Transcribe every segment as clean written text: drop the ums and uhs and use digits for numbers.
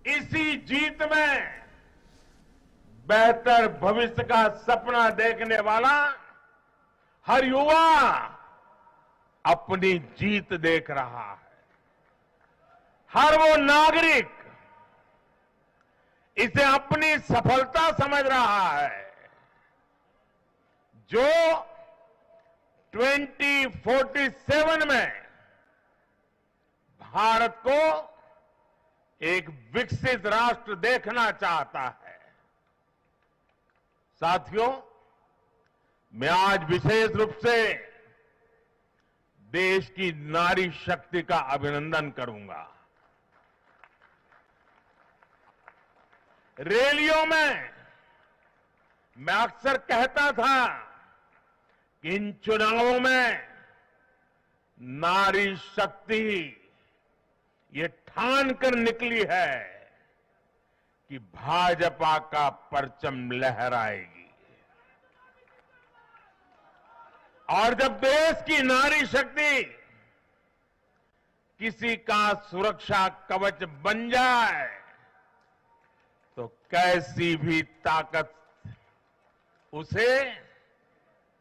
इसी जीत में बेहतर भविष्य का सपना देखने वाला हर युवा अपनी जीत देख रहा है। हर वो नागरिक इसे अपनी सफलता समझ रहा है जो 2047 में भारत को एक विकसित राष्ट्र देखना चाहता है। साथियों, मैं आज विशेष रूप से देश की नारी शक्ति का अभिनंदन करूंगा। रैलियों में मैं अक्सर कहता था कि इन चुनावों में नारी शक्ति ये ठान कर निकली है कि भाजपा का परचम लहराएगी। और जब देश की नारी शक्ति किसी का सुरक्षा कवच बन जाए तो कैसी भी ताकत उसे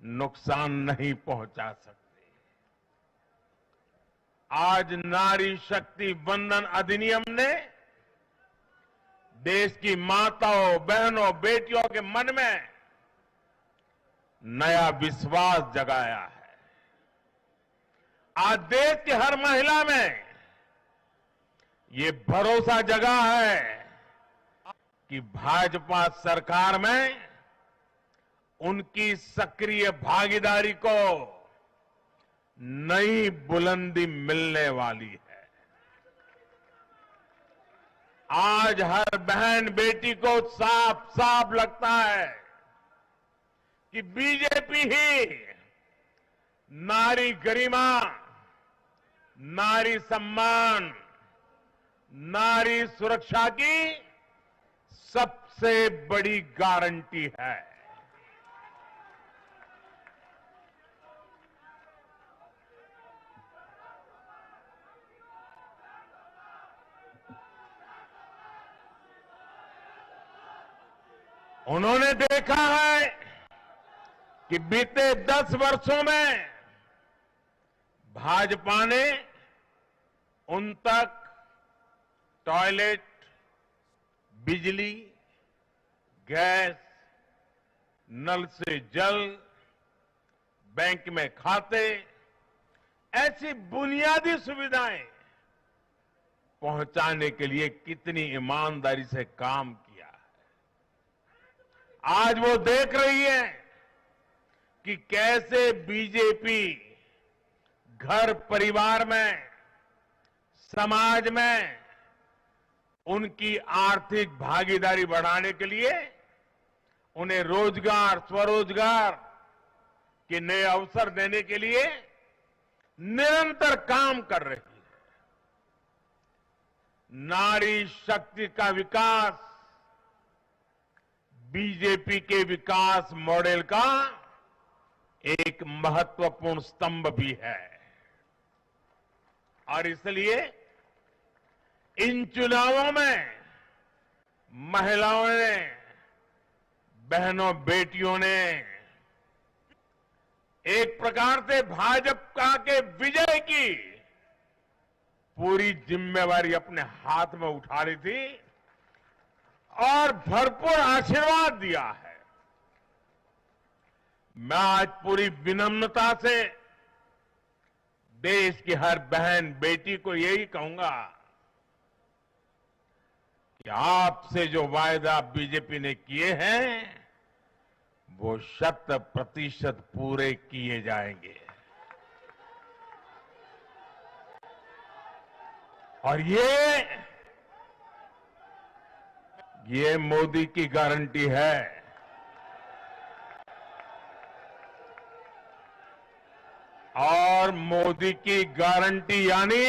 नुकसान नहीं पहुंचा सकती। आज नारी शक्ति वंदन अधिनियम ने देश की माताओं, बहनों, बेटियों के मन में नया विश्वास जगाया है। आज देश की हर महिला में ये भरोसा जगा है कि भाजपा सरकार में उनकी सक्रिय भागीदारी को नई बुलंदी मिलने वाली है। आज हर बहन बेटी को साफ साफ लगता है कि बीजेपी ही नारी गरिमा, नारी सम्मान, नारी सुरक्षा की सबसे बड़ी गारंटी है। उन्होंने देखा है कि बीते 10 वर्षों में भाजपा ने उन तक टॉयलेट, बिजली, गैस, नल से जल, बैंक में खाते, ऐसी बुनियादी सुविधाएं पहुंचाने के लिए कितनी ईमानदारी से काम किया है। आज वो देख रही है कि कैसे बीजेपी घर परिवार में, समाज में उनकी आर्थिक भागीदारी बढ़ाने के लिए उन्हें रोजगार, स्वरोजगार के नए अवसर देने के लिए निरंतर काम कर रही है। नारी शक्ति का विकास बीजेपी के विकास मॉडल का एक महत्वपूर्ण स्तंभ भी है। और इसलिए इन चुनावों में महिलाओं ने, बहनों, बेटियों ने एक प्रकार से भाजपा के विजय की पूरी जिम्मेवारी अपने हाथ में उठा ली थी और भरपूर आशीर्वाद दिया है। मैं आज पूरी विनम्रता से देश की हर बहन बेटी को यही कहूंगा कि आपसे जो वायदा बीजेपी ने किए हैं वो 100% पूरे किए जाएंगे। और ये मोदी की गारंटी है। और मोदी की गारंटी यानी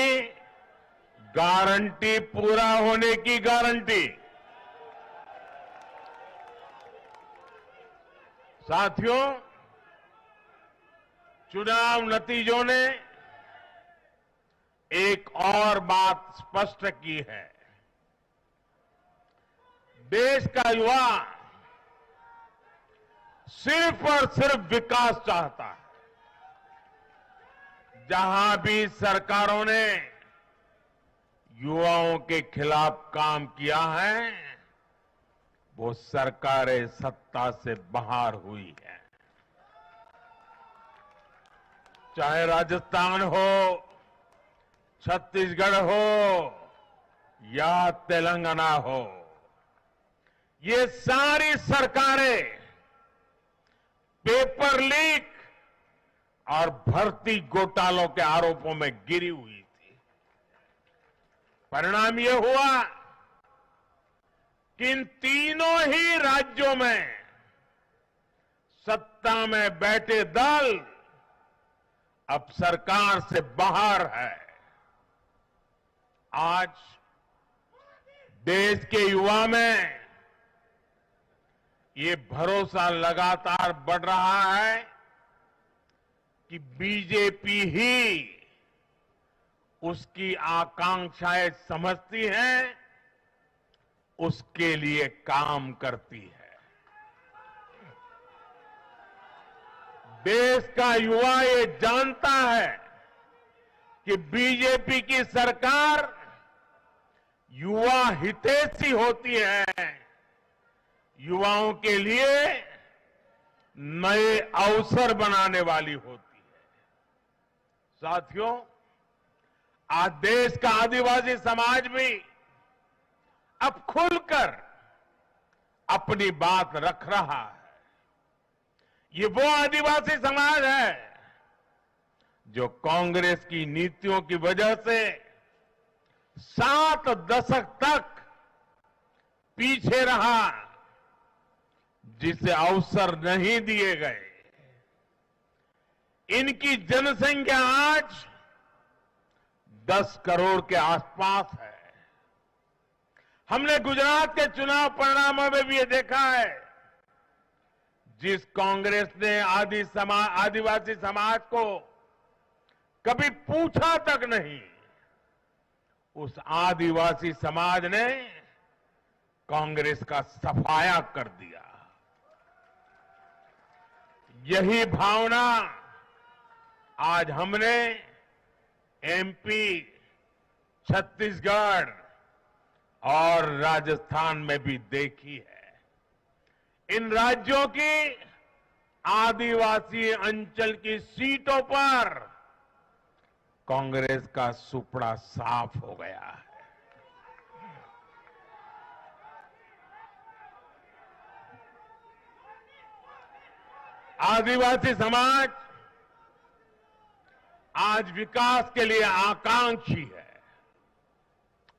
गारंटी पूरा होने की गारंटी। साथियों, चुनाव नतीजों ने एक और बात स्पष्ट की है देश का युवा सिर्फ और सिर्फ विकास चाहता है। जहां भी सरकारों ने युवाओं के खिलाफ काम किया है, वो सरकारें सत्ता से बाहर हुई है। चाहे राजस्थान हो, छत्तीसगढ़ हो या तेलंगाना हो, ये सारी सरकारें पेपर लीक और भर्ती घोटालों के आरोपों में गिरी हुई थी। परिणाम ये हुआ कि इन तीनों ही राज्यों में सत्ता में बैठे दल अब सरकार से बाहर है। आज देश के युवा में ये भरोसा लगातार बढ़ रहा है कि बीजेपी ही उसकी आकांक्षाएं समझती है, उसके लिए काम करती है। देश का युवा ये जानता है कि बीजेपी की सरकार युवा हितैषी होती है, युवाओं के लिए नए अवसर बनाने वाली होती है। साथियों, आज देश का आदिवासी समाज भी अब खुलकर अपनी बात रख रहा है। ये वो आदिवासी समाज है जो कांग्रेस की नीतियों की वजह से 7 दशक तक पीछे रहा, जिसे अवसर नहीं दिए गए। इनकी जनसंख्या आज 10 करोड़ के आसपास है। हमने गुजरात के चुनाव परिणामों में भी ये देखा है, जिस कांग्रेस ने आदिवासी समाज को कभी पूछा तक नहीं, उस आदिवासी समाज ने कांग्रेस का सफाया कर दिया। यही भावना आज हमने एमपी, छत्तीसगढ़ और राजस्थान में भी देखी है। इन राज्यों की आदिवासी अंचल की सीटों पर कांग्रेस का सुपड़ा साफ हो गया है। आदिवासी समाज आज विकास के लिए आकांक्षी है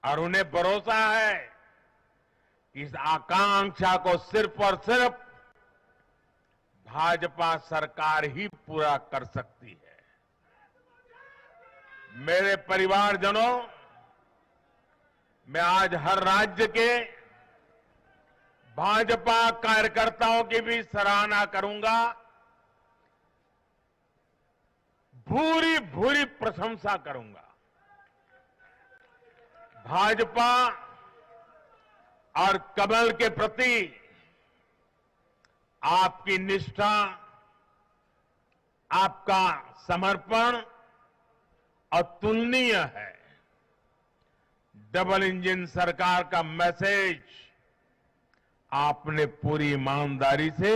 और उन्हें भरोसा है कि इस आकांक्षा को सिर्फ और सिर्फ भाजपा सरकार ही पूरा कर सकती है। मेरे परिवारजनों, मैं आज हर राज्य के भाजपा कार्यकर्ताओं की भी सराहना करूंगा, भूरी भूरी प्रशंसा करूंगा। भाजपा और कमल के प्रति आपकी निष्ठा, आपका समर्पण अतुलनीय है। डबल इंजन सरकार का मैसेज आपने पूरी ईमानदारी से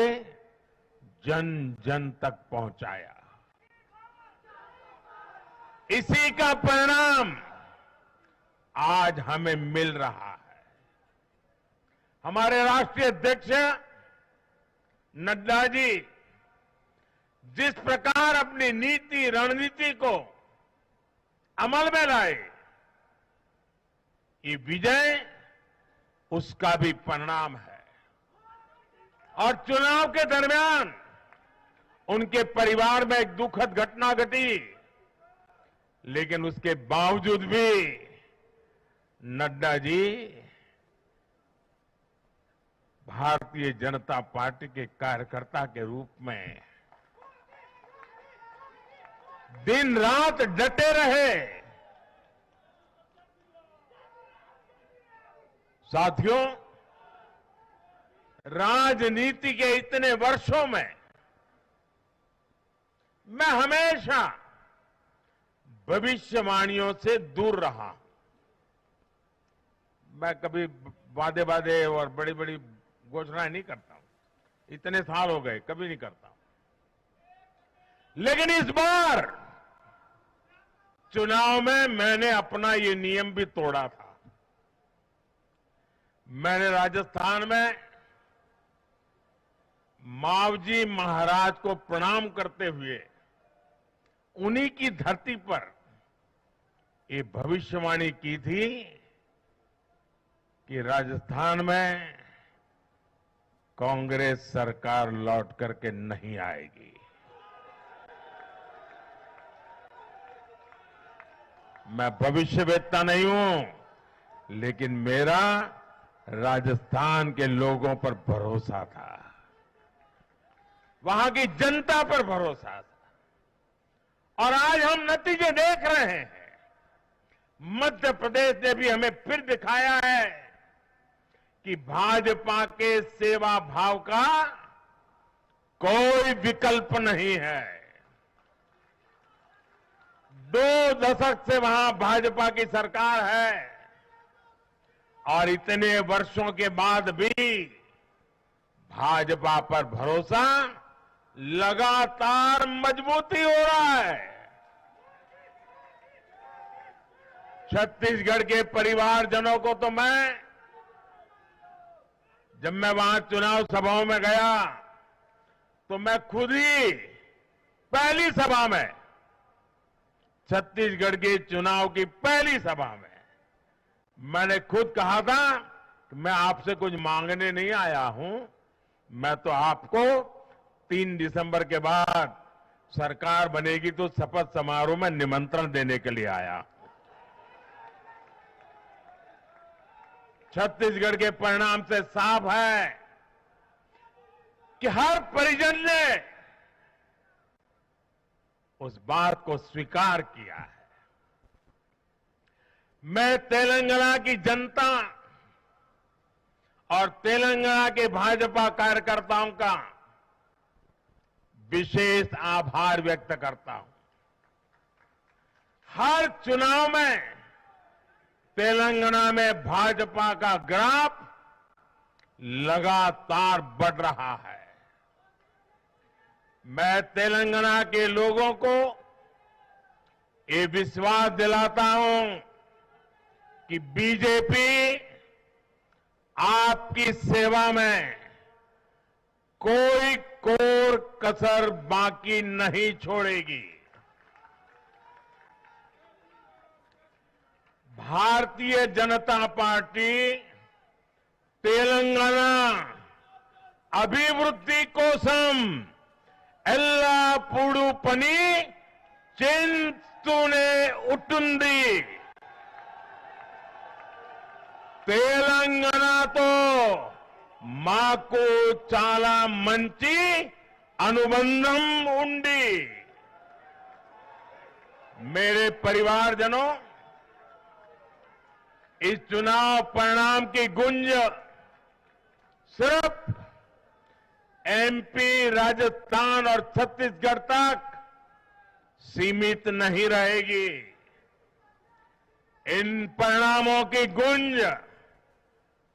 जन जन तक पहुंचाया। इसी का परिणाम आज हमें मिल रहा है। हमारे राष्ट्रीय अध्यक्ष नड्डा जी जिस प्रकार अपनी नीति रणनीति को अमल में लाए, ये विजय उसका भी परिणाम है। और चुनाव के दरमियान उनके परिवार में एक दुखद घटना घटी, लेकिन उसके बावजूद भी नड्डा जी भारतीय जनता पार्टी के कार्यकर्ता के रूप में दिन रात डटे रहे। साथियों, राजनीति के इतने वर्षों में मैं हमेशा भविष्यवाणियों से दूर रहा। मैं कभी वादे वादे और बड़ी बड़ी घोषणाएं नहीं करता हूं, इतने साल हो गए, कभी नहीं करता हूं। लेकिन इस बार चुनाव में मैंने अपना ये नियम भी तोड़ा था। मैंने राजस्थान में मावजी महाराज को प्रणाम करते हुए उन्हीं की धरती पर ये भविष्यवाणी की थी कि राजस्थान में कांग्रेस सरकार लौट करके नहीं आएगी। मैं भविष्यवेत्ता नहीं हूं, लेकिन मेरा राजस्थान के लोगों पर भरोसा था, वहां की जनता पर भरोसा था। और आज हम नतीजे देख रहे हैं। मध्य प्रदेश ने भी हमें फिर दिखाया है कि भाजपा के सेवा भाव का कोई विकल्प नहीं है। 2 दशक से वहां भाजपा की सरकार है और इतने वर्षों के बाद भी भाजपा पर भरोसा लगातार मजबूती हो रहा है। छत्तीसगढ़ के परिवारजनों को तो जब मैं वहां चुनाव सभाओं में गया तो मैं खुद ही पहली सभा में, छत्तीसगढ़ के चुनाव की पहली सभा में मैंने खुद कहा था कि मैं आपसे कुछ मांगने नहीं आया हूं, मैं तो आपको 3 दिसंबर के बाद सरकार बनेगी तो शपथ समारोह में निमंत्रण देने के लिए आया। छत्तीसगढ़ के परिणाम से साफ है कि हर परिजन ने उस बात को स्वीकार किया है। मैं तेलंगाना की जनता और तेलंगाना के भाजपा कार्यकर्ताओं का विशेष आभार व्यक्त करता हूं। हर चुनाव में तेलंगाना में भाजपा का ग्राफ लगातार बढ़ रहा है। मैं तेलंगाना के लोगों को ये विश्वास दिलाता हूं कि बीजेपी आपकी सेवा में कोई कोर कसर बाकी नहीं छोड़ेगी। भारतीय जनता पार्टी तेलंगाना अभिवृद्धि कोसम ఎల్లప్పుడూ పని చేస్తూనే ఉంటుంది। తెలంగాణతో మాకు చాలా మంచి అనుబంధం ఉంది। मेरे परिवारजनों, इस चुनाव परिणाम की गुंज सिर्फ एमपी, राजस्थान और छत्तीसगढ़ तक सीमित नहीं रहेगी। इन परिणामों की गुंज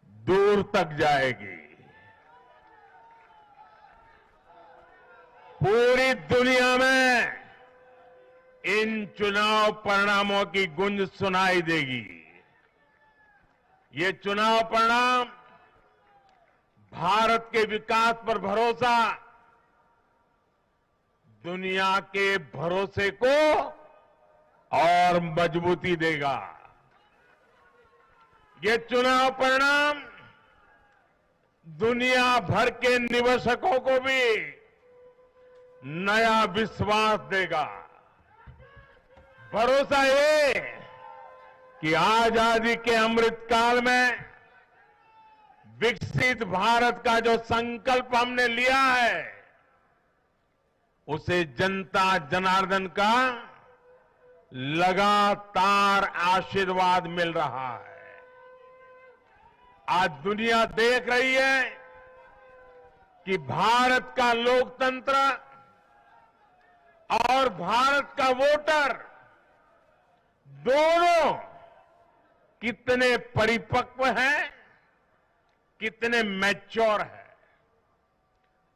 दूर तक जाएगी। पूरी दुनिया में इन चुनाव परिणामों की गुंज सुनाई देगी। ये चुनाव परिणाम भारत के विकास पर भरोसा, दुनिया के भरोसे को और मजबूती देगा। ये चुनाव परिणाम दुनिया भर के निवेशकों को भी नया विश्वास देगा। भरोसा ये कि आजादी के अमृतकाल में विकसित भारत का जो संकल्प हमने लिया है, उसे जनता जनार्दन का लगातार आशीर्वाद मिल रहा है। आज दुनिया देख रही है कि भारत का लोकतंत्र और भारत का वोटर दोनों कितने परिपक्व हैं, कितने मैच्योर हैं।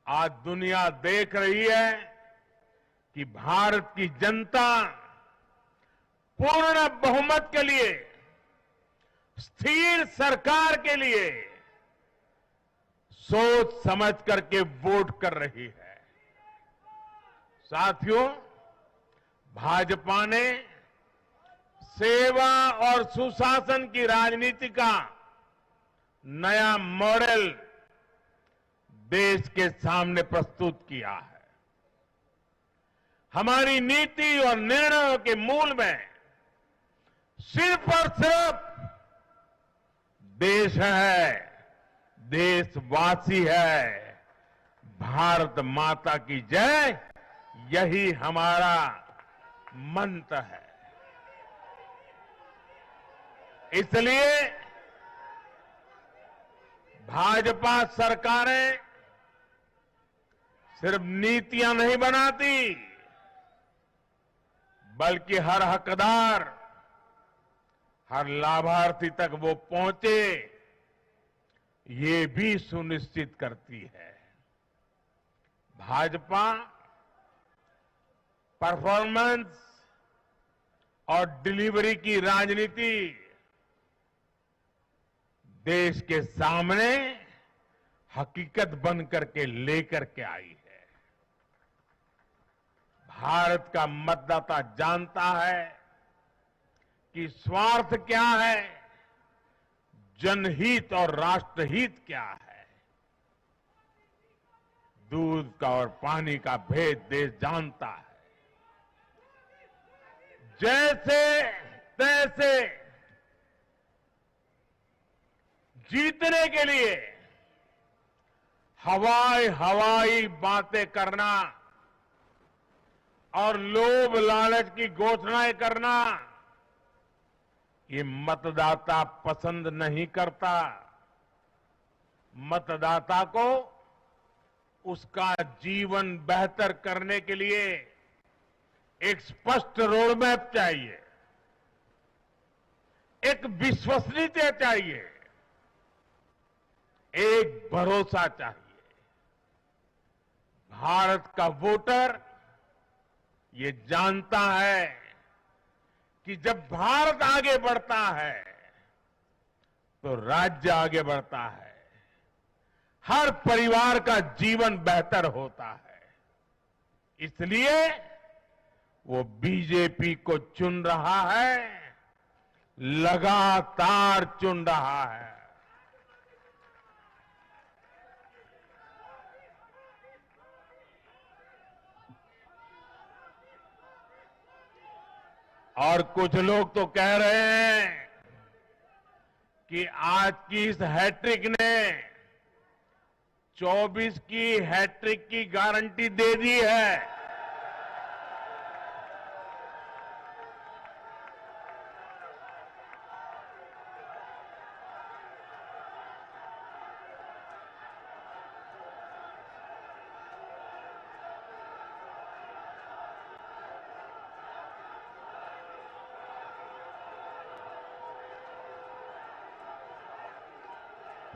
आज दुनिया देख रही है कि भारत की जनता पूर्ण बहुमत के लिए, स्थिर सरकार के लिए सोच समझ करके वोट कर रही है। साथियों, भाजपा ने सेवा और सुशासन की राजनीति का नया मॉडल देश के सामने प्रस्तुत किया है। हमारी नीति और निर्णयों के मूल में सिर्फ और सिर्फ देश है, देशवासी है। भारत माता की जय, यही हमारा मंत्र है। इसलिए भाजपा सरकारें सिर्फ नीतियां नहीं बनाती, बल्कि हर हकदार, हर लाभार्थी तक वो पहुंचे, ये भी सुनिश्चित करती है। भाजपा परफॉर्मेंस और डिलीवरी की राजनीति देश के सामने हकीकत बन करके लेकर के आई है। भारत का मतदाता जानता है कि स्वार्थ क्या है, जनहित और राष्ट्रहित क्या है। दूध का और पानी का भेद देश जानता है। जैसे तैसे जीतने के लिए हवाई बातें करना और लोभ लालच की घोषणाएं करना, ये मतदाता पसंद नहीं करता। मतदाता को उसका जीवन बेहतर करने के लिए एक स्पष्ट रोडमैप चाहिए, एक विश्वसनीयता चाहिए, एक भरोसा चाहिए। भारत का वोटर ये जानता है कि जब भारत आगे बढ़ता है तो राज्य आगे बढ़ता है, हर परिवार का जीवन बेहतर होता है। इसलिए वो बीजेपी को चुन रहा है, लगातार चुन रहा है। और कुछ लोग तो कह रहे हैं कि आज की इस हैट्रिक ने 24 की हैट्रिक की गारंटी दे दी है।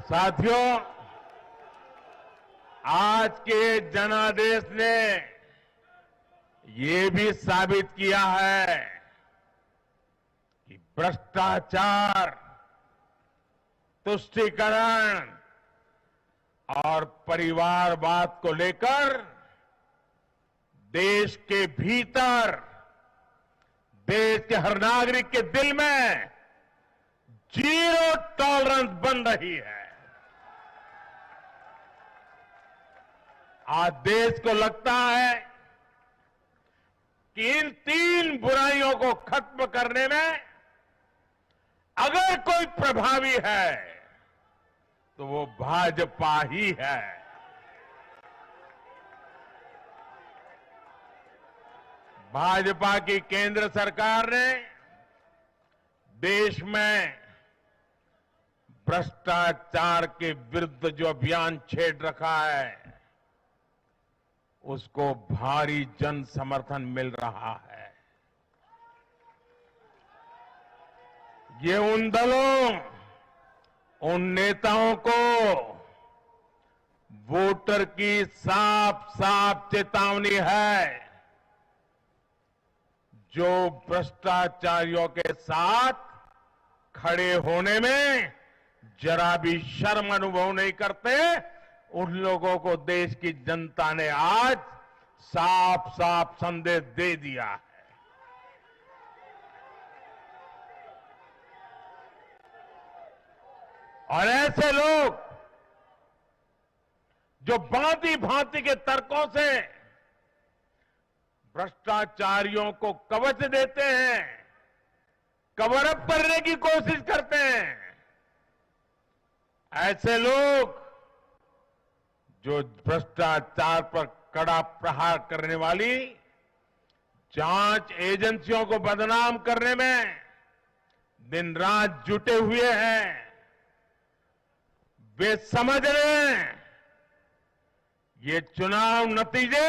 साथियों, आज के जनादेश ने ये भी साबित किया है कि भ्रष्टाचार, तुष्टीकरण और परिवारवाद को लेकर देश के भीतर, देश के हर नागरिक के दिल में जीरो टॉलरेंस बन रही है। आज देश को लगता है कि इन 3 बुराइयों को खत्म करने में अगर कोई प्रभावी है तो वो भाजपा ही है। भाजपा की केंद्र सरकार ने देश में भ्रष्टाचार के विरुद्ध जो अभियान छेड़ रखा है, उसको भारी जन समर्थन मिल रहा है। ये उन दलों, उन नेताओं को वोटर की साफ साफ चेतावनी है जो भ्रष्टाचारियों के साथ खड़े होने में जरा भी शर्म अनुभव नहीं करते। उन लोगों को देश की जनता ने आज साफ साफ संदेश दे दिया है। और ऐसे लोग जो भांति भांति के तर्कों से भ्रष्टाचारियों को कवच देते हैं, कवर अप करने की कोशिश करते हैं, ऐसे लोग जो भ्रष्टाचार पर कड़ा प्रहार करने वाली जांच एजेंसियों को बदनाम करने में दिन रात जुटे हुए हैं, वे समझ रहे हैं ये चुनाव नतीजे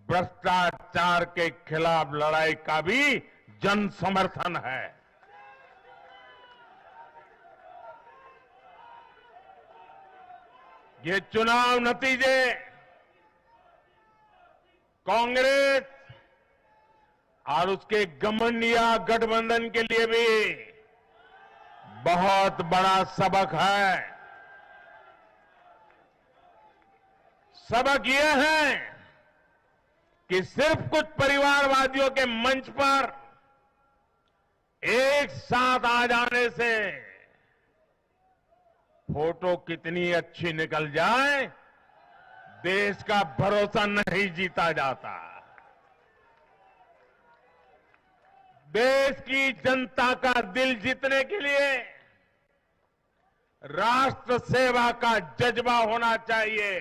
भ्रष्टाचार के खिलाफ लड़ाई का भी जन समर्थन है। ये चुनाव नतीजे कांग्रेस और उसके घमंडिया गठबंधन के लिए भी बहुत बड़ा सबक है। सबक यह है कि सिर्फ कुछ परिवारवादियों के मंच पर एक साथ आ जाने से फोटो कितनी अच्छी निकल जाए, देश का भरोसा नहीं जीता जाता। देश की जनता का दिल जीतने के लिए राष्ट्र सेवा का जज्बा होना चाहिए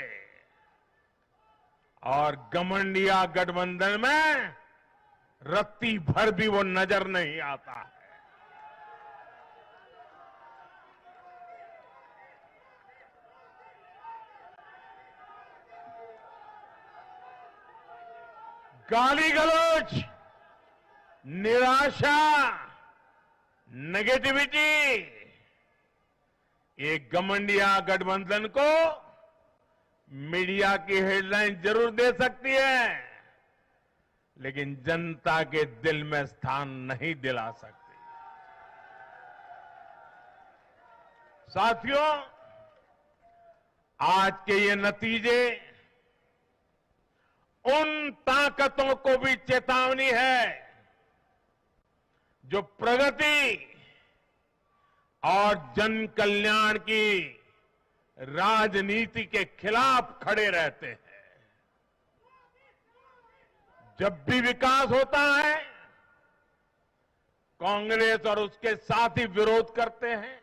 और घमंडिया गठबंधन में रत्ती भर भी वो नजर नहीं आता है। गाली गलौज, निराशा, नेगेटिविटी, ये घमंडिया गठबंधन को मीडिया की हेडलाइन जरूर दे सकती है, लेकिन जनता के दिल में स्थान नहीं दिला सकती। साथियों, आज के ये नतीजे उन ताकतों को भी चेतावनी है जो प्रगति और जन कल्याण की राजनीति के खिलाफ खड़े रहते हैं। जब भी विकास होता है, कांग्रेस और उसके साथी विरोध करते हैं।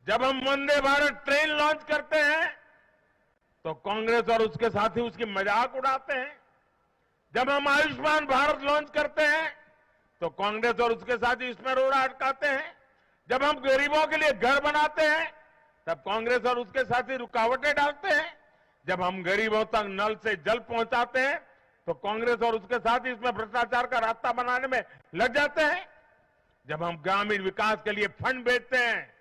जब हम वंदे भारत ट्रेन लॉन्च करते हैं तो कांग्रेस और उसके साथी उसकी मजाक उड़ाते हैं। जब हम आयुष्मान भारत लॉन्च करते हैं तो कांग्रेस और उसके साथी इसमें रोड़ा अटकाते हैं। जब हम गरीबों के लिए घर बनाते हैं तब कांग्रेस और उसके साथी रुकावटें डालते हैं। जब हम गरीबों तक नल से जल पहुंचाते हैं तो कांग्रेस और उसके साथी इसमें भ्रष्टाचार का रास्ता बनाने में लग जाते हैं। जब हम ग्रामीण विकास के लिए फंड भेजते हैं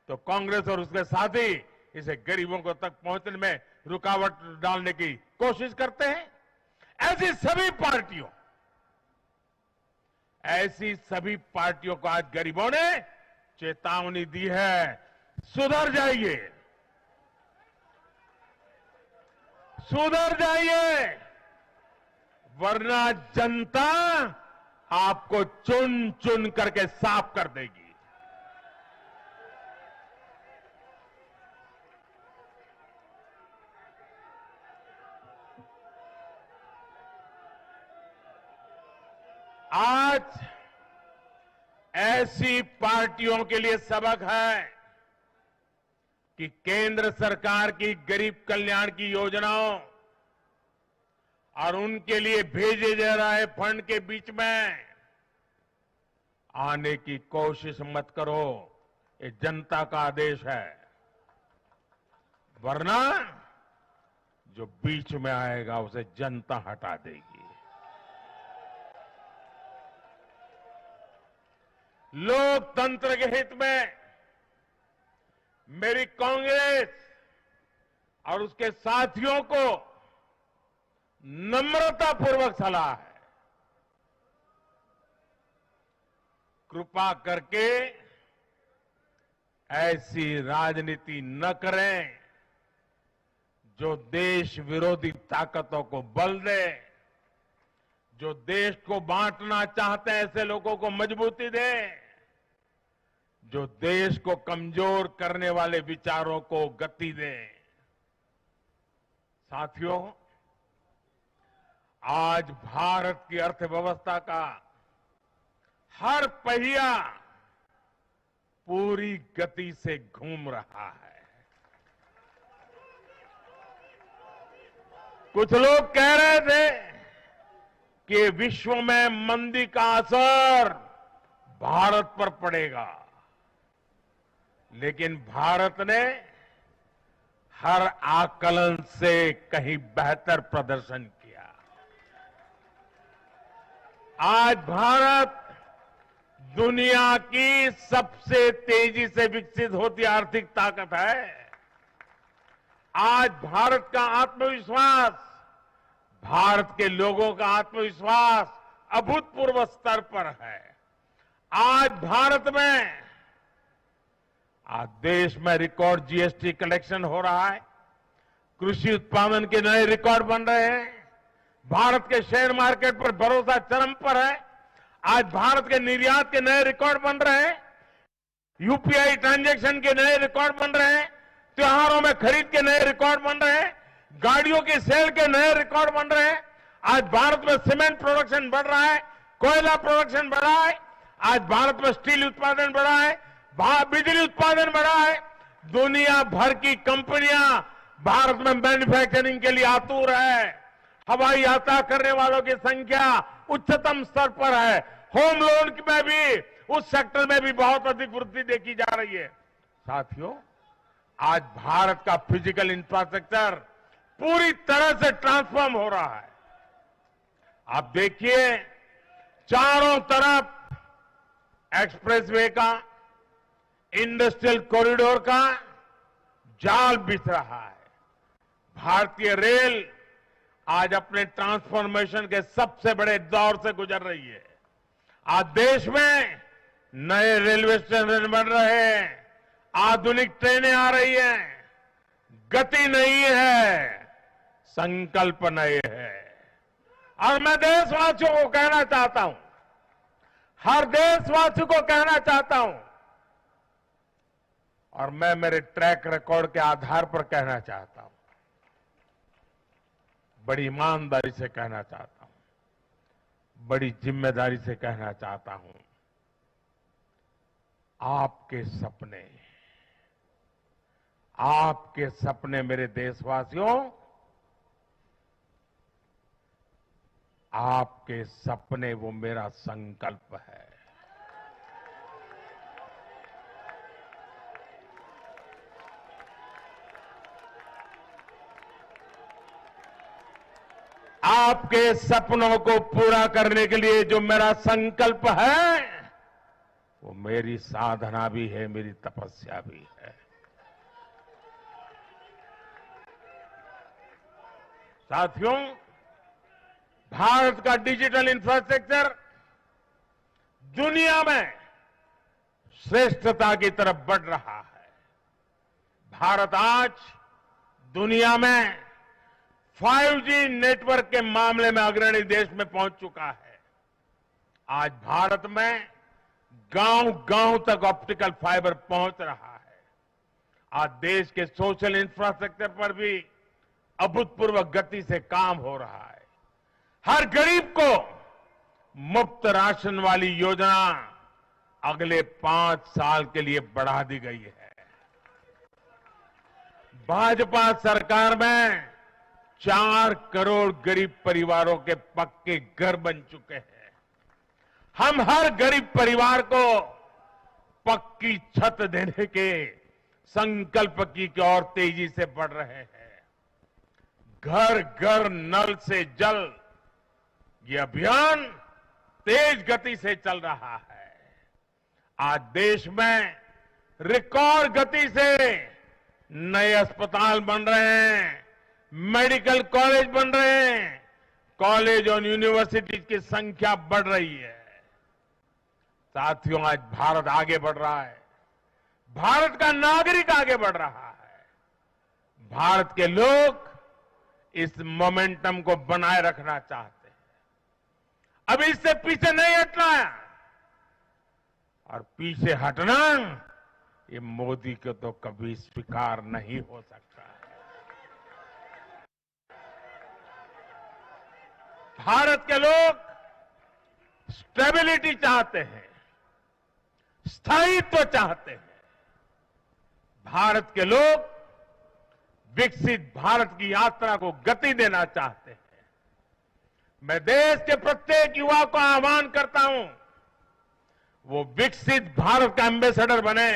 तो कांग्रेस और उसके साथी इसे गरीबों को तक पहुंचने में रुकावट डालने की कोशिश करते हैं। ऐसी सभी पार्टियों को आज गरीबों ने चेतावनी दी है, सुधर जाइए, सुधर जाइए, वरना जनता आपको चुन चुन करके साफ कर देगी। आज ऐसी पार्टियों के लिए सबक है कि केंद्र सरकार की गरीब कल्याण की योजनाओं और उनके लिए भेजे जा रहे फंड के बीच में आने की कोशिश मत करो। ये जनता का आदेश है, वरना जो बीच में आएगा उसे जनता हटा देगी। लोकतंत्र के हित में मेरी कांग्रेस और उसके साथियों को नम्रतापूर्वक सलाह है, कृपा करके ऐसी राजनीति न करें जो देश विरोधी ताकतों को बल दे, जो देश को बांटना चाहते हैं ऐसे लोगों को मजबूती दे, जो देश को कमजोर करने वाले विचारों को गति दे। साथियों, आज भारत की अर्थव्यवस्था का हर पहिया पूरी गति से घूम रहा है। कुछ लोग कह रहे थे कि विश्व में मंदी का असर भारत पर पड़ेगा, लेकिन भारत ने हर आकलन से कहीं बेहतर प्रदर्शन किया। आज भारत दुनिया की सबसे तेजी से विकसित होती आर्थिक ताकत है। आज भारत का आत्मविश्वास, भारत के लोगों का आत्मविश्वास अभूतपूर्व स्तर पर है। आज भारत में, आज देश में रिकॉर्ड जीएसटी कलेक्शन हो रहा है, कृषि उत्पादन के नए रिकॉर्ड बन रहे हैं, भारत के शेयर मार्केट पर भरोसा चरम पर है। आज भारत के निर्यात के नए रिकॉर्ड बन रहे हैं, यूपीआई ट्रांजैक्शन के नए रिकॉर्ड बन रहे हैं, त्योहारों में खरीद के नए रिकॉर्ड बन रहे हैं, गाड़ियों के सेल के नए रिकॉर्ड बन रहे हैं। आज भारत में सीमेंट प्रोडक्शन बढ़ रहा है, कोयला प्रोडक्शन बढ़ा है, आज भारत में स्टील उत्पादन बढ़ा है, बिजली उत्पादन बढ़ा है। दुनिया भर की कंपनियां भारत में मैन्युफैक्चरिंग के लिए आतुर है। हवाई यात्रा करने वालों की संख्या उच्चतम स्तर पर है। होम लोन में भी, उस सेक्टर में भी बहुत अधिक वृद्धि देखी जा रही है। साथियों, आज भारत का फिजिकल इंफ्रास्ट्रक्चर पूरी तरह से ट्रांसफॉर्म हो रहा है। आप देखिए, चारों तरफ एक्सप्रेसवे का, इंडस्ट्रियल कॉरिडोर का जाल बिछ रहा है। भारतीय रेल आज अपने ट्रांसफॉर्मेशन के सबसे बड़े दौर से गुजर रही है। आज देश में नए रेलवे स्टेशन बन रहे हैं, आधुनिक ट्रेनें आ रही हैं। गति नहीं है, संकल्प नए है। और मैं देशवासियों को कहना चाहता हूं, हर देशवासी को कहना चाहता हूं, और मैं मेरे ट्रैक रिकॉर्ड के आधार पर कहना चाहता हूं, बड़ी ईमानदारी से कहना चाहता हूं, बड़ी जिम्मेदारी से कहना चाहता हूं, आपके सपने मेरे देशवासियों, आपके सपने वो मेरा संकल्प है। आपके सपनों को पूरा करने के लिए जो मेरा संकल्प है, वो मेरी साधना भी है, मेरी तपस्या भी है। साथियों, भारत का डिजिटल इंफ्रास्ट्रक्चर दुनिया में श्रेष्ठता की तरफ बढ़ रहा है। भारत आज दुनिया में 5G नेटवर्क के मामले में अग्रणी देश में पहुंच चुका है। आज भारत में गांव-गांव तक ऑप्टिकल फाइबर पहुंच रहा है। आज देश के सोशल इंफ्रास्ट्रक्चर पर भी अभूतपूर्व गति से काम हो रहा है। हर गरीब को मुफ्त राशन वाली योजना अगले 5 साल के लिए बढ़ा दी गई है। भाजपा सरकार में 4 करोड़ गरीब परिवारों के पक्के घर बन चुके हैं। हम हर गरीब परिवार को पक्की छत देने के संकल्प की ओर तेजी से बढ़ रहे हैं। घर घर नल से जल, ये अभियान तेज गति से चल रहा है। आज देश में रिकॉर्ड गति से नए अस्पताल बन रहे हैं, मेडिकल कॉलेज बन रहे हैं, कॉलेज और यूनिवर्सिटी की संख्या बढ़ रही है। साथियों, आज भारत आगे बढ़ रहा है, भारत का नागरिक आगे बढ़ रहा है। भारत के लोग इस मोमेंटम को बनाए रखना चाहते हैं। अब इससे पीछे नहीं हटना है, और पीछे हटना ये मोदी को तो कभी स्वीकार नहीं हो सकता है। भारत के लोग स्टेबिलिटी चाहते हैं, स्थायित्व चाहते हैं। भारत के लोग विकसित भारत की यात्रा को गति देना चाहते हैं। मैं देश के प्रत्येक युवा को आह्वान करता हूं, वो विकसित भारत का एम्बेसडर बने,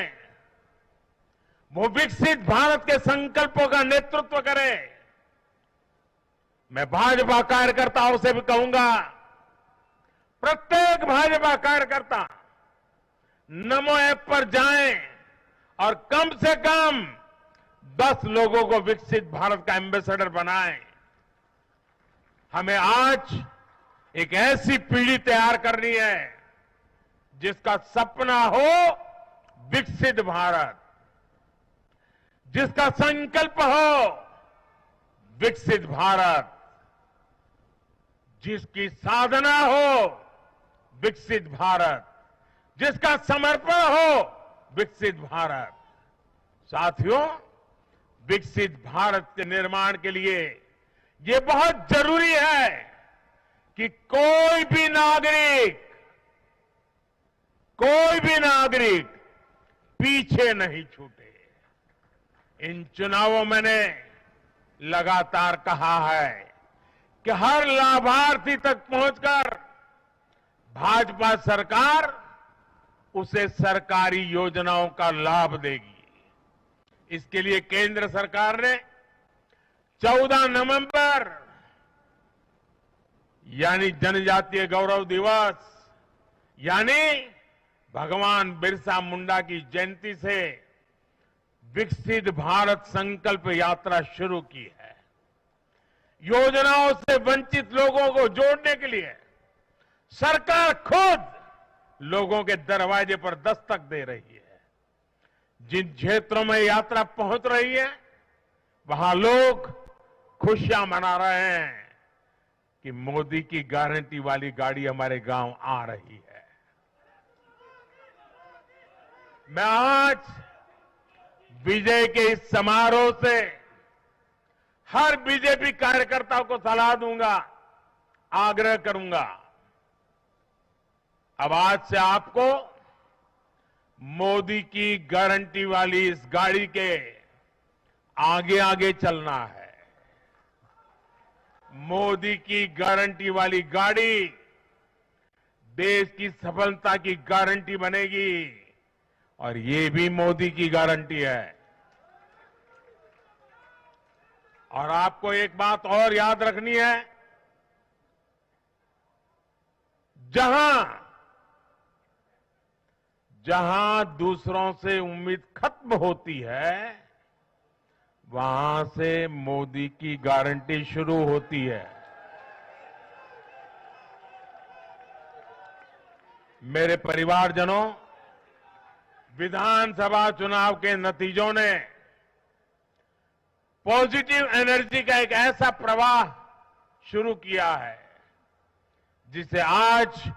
वो विकसित भारत के संकल्पों का नेतृत्व करे। मैं भाजपा कार्यकर्ताओं से भी कहूंगा, प्रत्येक भाजपा कार्यकर्ता नमो ऐप पर जाएं और कम से कम 10 लोगों को विकसित भारत का एम्बेसडर बनाएं। हमें आज एक ऐसी पीढ़ी तैयार करनी है जिसका सपना हो विकसित भारत, जिसका संकल्प हो विकसित भारत, जिसकी साधना हो विकसित भारत, जिसका समर्पण हो विकसित भारत। साथियों, विकसित भारत के निर्माण के लिए ये बहुत जरूरी है कि कोई भी नागरिक पीछे नहीं छूटे। इन चुनावों में मैंने लगातार कहा है कि हर लाभार्थी तक पहुंचकर भाजपा सरकार उसे सरकारी योजनाओं का लाभ देगी। इसके लिए केंद्र सरकार ने 14 नवंबर यानी जनजातीय गौरव दिवस, यानी भगवान बिरसा मुंडा की जयंती से विकसित भारत संकल्प यात्रा शुरू की है। योजनाओं से वंचित लोगों को जोड़ने के लिए सरकार खुद लोगों के दरवाजे पर दस्तक दे रही है। जिन क्षेत्रों में यात्रा पहुंच रही है, वहां लोग खुशियां मना रहे हैं कि मोदी की गारंटी वाली गाड़ी हमारे गांव आ रही है। मैं आज विजय के इस समारोह से हर बीजेपी कार्यकर्ता को सलाह दूंगा, आग्रह करूंगा, अब आज से आपको मोदी की गारंटी वाली इस गाड़ी के आगे आगे चलना है। मोदी की गारंटी वाली गाड़ी देश की सफलता की गारंटी बनेगी, और ये भी मोदी की गारंटी है। और आपको एक बात और याद रखनी है, जहां दूसरों से उम्मीद खत्म होती है, वहां से मोदी की गारंटी शुरू होती है। मेरे परिवारजनों, विधानसभा चुनाव के नतीजों ने पॉजिटिव एनर्जी का एक ऐसा प्रवाह शुरू किया है जिसे आज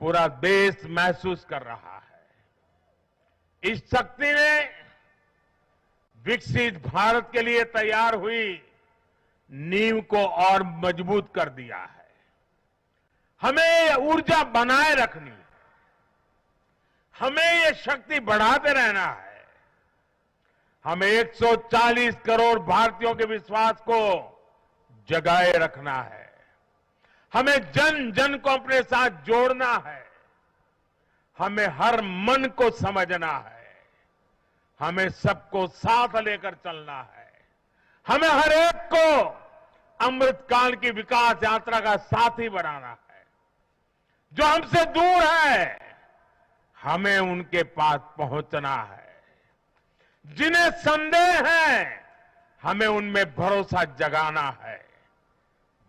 पूरा देश महसूस कर रहा है। इस शक्ति ने विकसित भारत के लिए तैयार हुई नींव को और मजबूत कर दिया है। हमें ये ऊर्जा बनाए रखनी है, हमें ये शक्ति बढ़ाते रहना है। हमें 140 करोड़ भारतीयों के विश्वास को जगाए रखना है। हमें जन जन को अपने साथ जोड़ना है। हमें हर मन को समझना है। हमें सबको साथ लेकर चलना है। हमें हर एक को अमृतकाल की विकास यात्रा का साथी बनाना है। जो हमसे दूर है, हमें उनके पास पहुंचना है। जिन्हें संदेह है, हमें उनमें भरोसा जगाना है।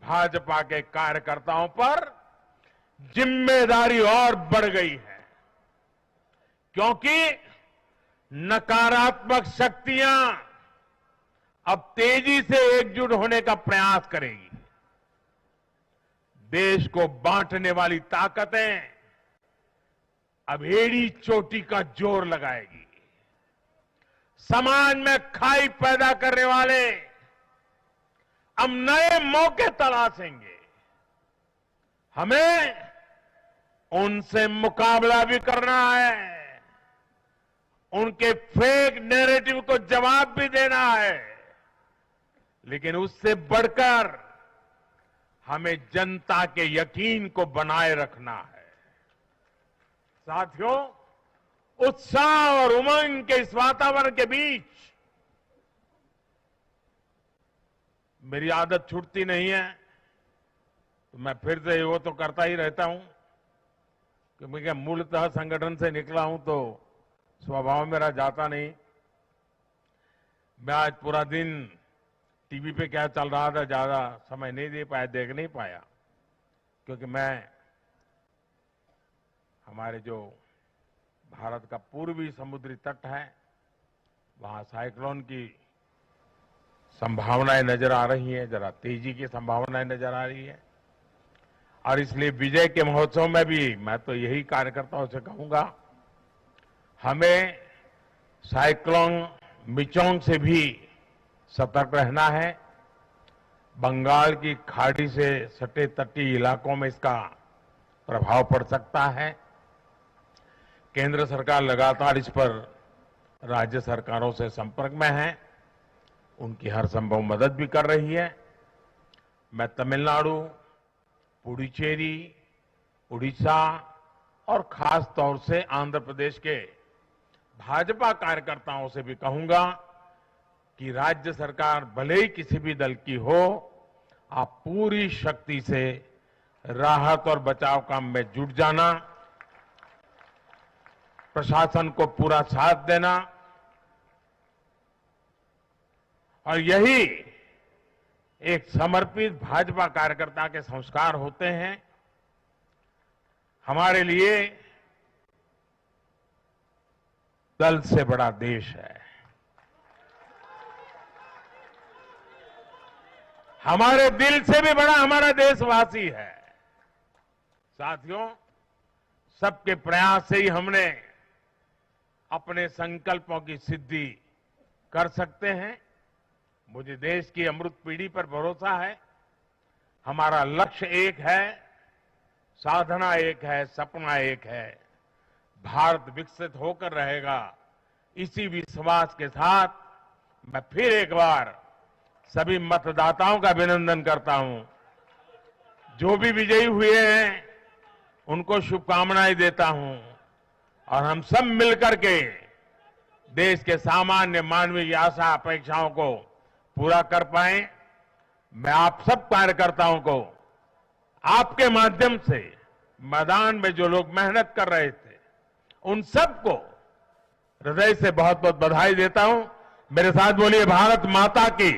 भाजपा के कार्यकर्ताओं पर जिम्मेदारी और बढ़ गई है, क्योंकि नकारात्मक शक्तियां अब तेजी से एकजुट होने का प्रयास करेगी। देश को बांटने वाली ताकतें अब एड़ी चोटी का जोर लगाएगी। समाज में खाई पैदा करने वाले अब नए मौके तलाशेंगे। हमें उनसे मुकाबला भी करना है, उनके फेक नैरेटिव को जवाब भी देना है, लेकिन उससे बढ़कर हमें जनता के यकीन को बनाए रखना है। साथियों, उत्साह और उमंग के इस वातावरण के बीच मेरी आदत छूटती नहीं है, तो मैं फिर से वो तो करता ही रहता हूं कि मैं मूलतः संगठन से निकला हूं तो स्वभाव मेरा जाता नहीं। मैं आज पूरा दिन टीवी पे क्या चल रहा था ज्यादा समय नहीं दे पाया, देख नहीं पाया, क्योंकि मैं हमारे जो भारत का पूर्वी समुद्री तट है वहां साइक्लोन की संभावनाएं नजर आ रही हैं, जरा तेजी की संभावनाएं नजर आ रही है। और इसलिए विजय के महोत्सव में भी मैं तो यही कार्यकर्ताओं से कहूंगा, हमें साइक्लोन मिचोंग से भी सतर्क रहना है। बंगाल की खाड़ी से सटे तटीय इलाकों में इसका प्रभाव पड़ सकता है। केंद्र सरकार लगातार इस पर राज्य सरकारों से संपर्क में है, उनकी हर संभव मदद भी कर रही है। मैं तमिलनाडु, पुडुचेरी, उड़ीसा और खास तौर से आंध्र प्रदेश के भाजपा कार्यकर्ताओं से भी कहूंगा कि राज्य सरकार भले ही किसी भी दल की हो, आप पूरी शक्ति से राहत और बचाव काम में जुट जाना, प्रशासन को पूरा साथ देना, और यही एक समर्पित भाजपा कार्यकर्ता के संस्कार होते हैं। हमारे लिए दल से बड़ा देश है, हमारे दिल से भी बड़ा हमारा देशवासी है। साथियों, सबके प्रयास से ही हमने अपने संकल्पों की सिद्धि कर सकते हैं। मुझे देश की अमृत पीढ़ी पर भरोसा है। हमारा लक्ष्य एक है, साधना एक है, सपना एक है। भारत विकसित होकर रहेगा, इसी विश्वास के साथ मैं फिर एक बार सभी मतदाताओं का अभिनंदन करता हूं। जो भी विजयी हुए हैं उनको शुभकामनाएं देता हूं, और हम सब मिलकर के देश के सामान्य मानवीय की आशा अपेक्षाओं को पूरा कर पाए। मैं आप सब कार्यकर्ताओं को आपके माध्यम से मैदान में जो लोग मेहनत कर रहे थे उन सबको हृदय से बहुत बहुत बधाई देता हूं। मेरे साथ बोलिए भारत माता की।